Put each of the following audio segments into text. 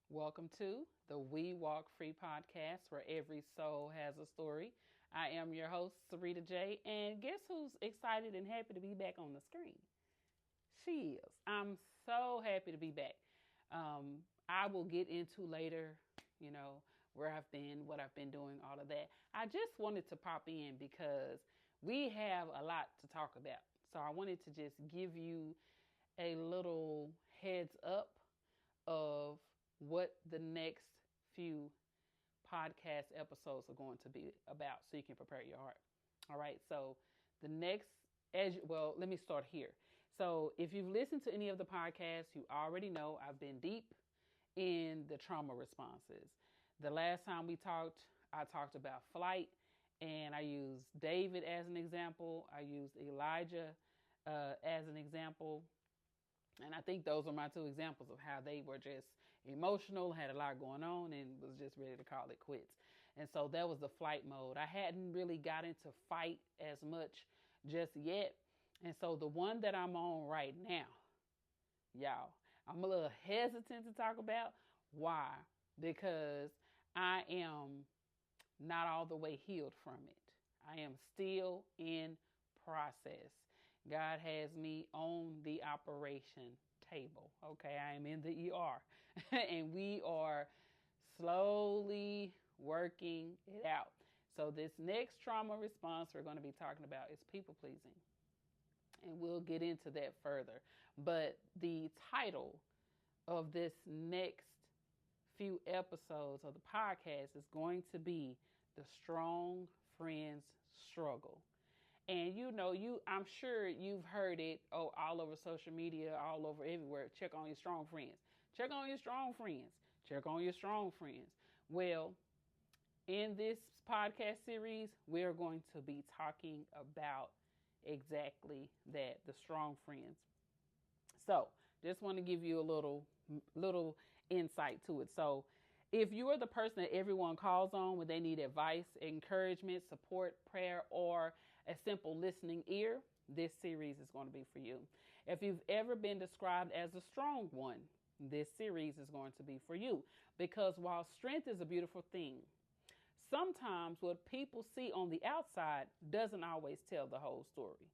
Welcome to the We Walk Free podcast, where every soul has a story. I am your host, Sarita J. And guess who's excited and happy to be back on the screen? She is. I'm so happy to be back. I will get into later, where I've been, what I've been doing, all of that. I just wanted to pop in because we have a lot to talk about. So I wanted to just give you a little heads up of what the next few podcast episodes are going to be about so you can prepare your heart. All right. So the next let me start here. So if you've listened to any of the podcasts, you already know I've been deep in the trauma responses. The last time we talked, I talked about flight, and I used David as an example. I used Elijah as an example. And I think those are my two examples of how they were just emotional, had a lot going on, and was just ready to call it quits. And so that was the flight mode. I hadn't really got into fight as much just yet. And so the one that I'm on right now, y'all, I'm a little hesitant to talk about. Why? Because I am not all the way healed from it. I am still in process. God has me on the operation table. Okay, I am in the ER and we are slowly working it out. So this next trauma response we're going to be talking about is people pleasing. And we'll get into that further. But the title of this next few episodes of the podcast is going to be The Strong Friends Struggle. And I'm sure you've heard it all over social media, all over everywhere. Check on your strong friends. Check on your strong friends. Check on your strong friends. Well, in this podcast series, we're going to be talking about exactly that, the strong friends. So just want to give you a little insight to it. So if you are the person that everyone calls on when they need advice, encouragement, support, prayer, or a simple listening ear, this series is going to be for you. If you've ever been described as a strong one, this series is going to be for you. Because while strength is a beautiful thing, sometimes what people see on the outside doesn't always tell the whole story.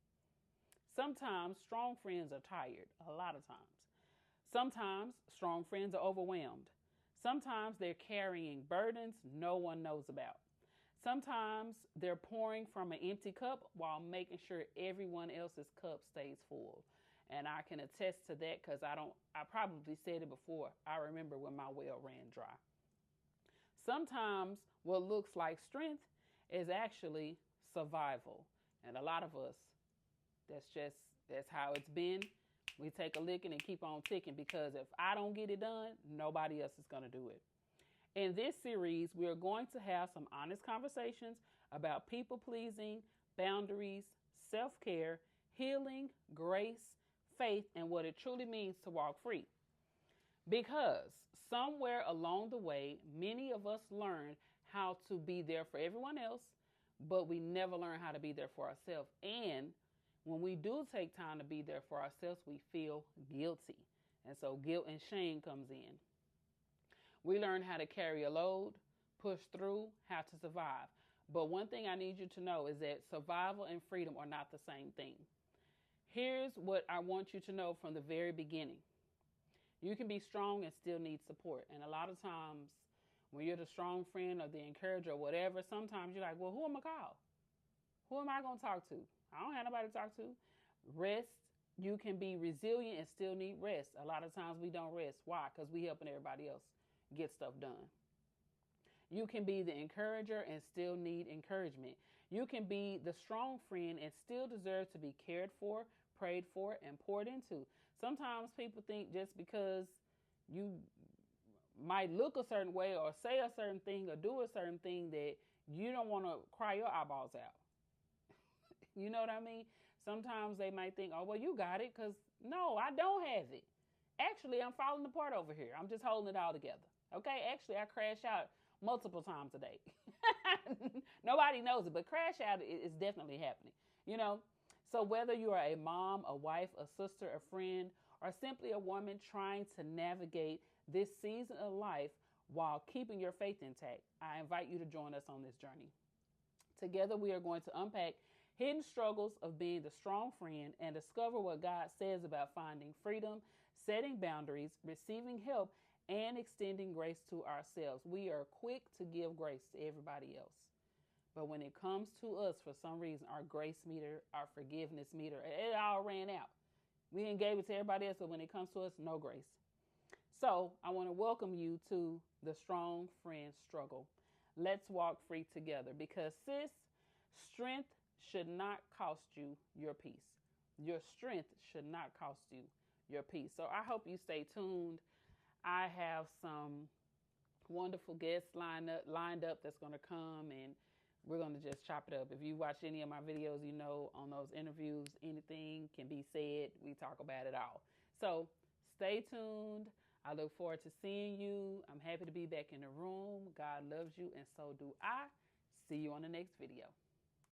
Sometimes strong friends are tired, a lot of times. Sometimes strong friends are overwhelmed. Sometimes they're carrying burdens no one knows about. Sometimes they're pouring from an empty cup while making sure everyone else's cup stays full. And I can attest to that because I probably said it before. I remember when my well ran dry. Sometimes what looks like strength is actually survival. And a lot of us, that's how it's been. We take a licking and keep on ticking because if I don't get it done, nobody else is going to do it. In this series, we are going to have some honest conversations about people pleasing, boundaries, self-care, healing, grace, faith, and what it truly means to walk free. Because somewhere along the way, many of us learned how to be there for everyone else, but we never learn how to be there for ourselves. And when we do take time to be there for ourselves, we feel guilty. And so guilt and shame comes in. We learn how to carry a load, push through, how to survive. But one thing I need you to know is that survival and freedom are not the same thing. Here's what I want you to know from the very beginning. You can be strong and still need support. And a lot of times when you're the strong friend or the encourager or whatever, sometimes you're like, well, who am I call? Who am I going to talk to? I don't have nobody to talk to. Rest. You can be resilient and still need rest. A lot of times we don't rest. Why? Because we helping everybody else get stuff done. You can be the encourager and still need encouragement. You can be the strong friend and still deserve to be cared for, prayed for, and poured into. Sometimes people think just because you might look a certain way or say a certain thing or do a certain thing that you don't want to cry your eyeballs out. You know what I mean? Sometimes they might think, oh, well, you got it, because no, I don't have it. Actually, I'm falling apart over here. I'm just holding it all together. Okay? Actually, I crash out multiple times a day. Nobody knows it, but crash out is definitely happening. So whether you are a mom, a wife, a sister, a friend, or simply a woman trying to navigate this season of life while keeping your faith intact. I invite you to join us on this journey. Together, we are going to unpack hidden struggles of being the strong friend and discover what God says about finding freedom, setting boundaries, receiving help, and extending grace to ourselves. We are quick to give grace to everybody else. But when it comes to us, for some reason, our grace meter, our forgiveness meter, it all ran out. We didn't give it to everybody else, but when it comes to us, no grace. So I want to welcome you to the Strong Friend Struggle. Let's walk free together because, sis, strength should not cost you your peace. Your strength should not cost you your peace. So I hope you stay tuned. I have some wonderful guests lined up that's going to come, and we're going to just chop it up. If you watch any of my videos, you know on those interviews, anything can be said. We talk about it all. So stay tuned. I look forward to seeing you. I'm happy to be back in the room. God loves you, and so do I. See you on the next video.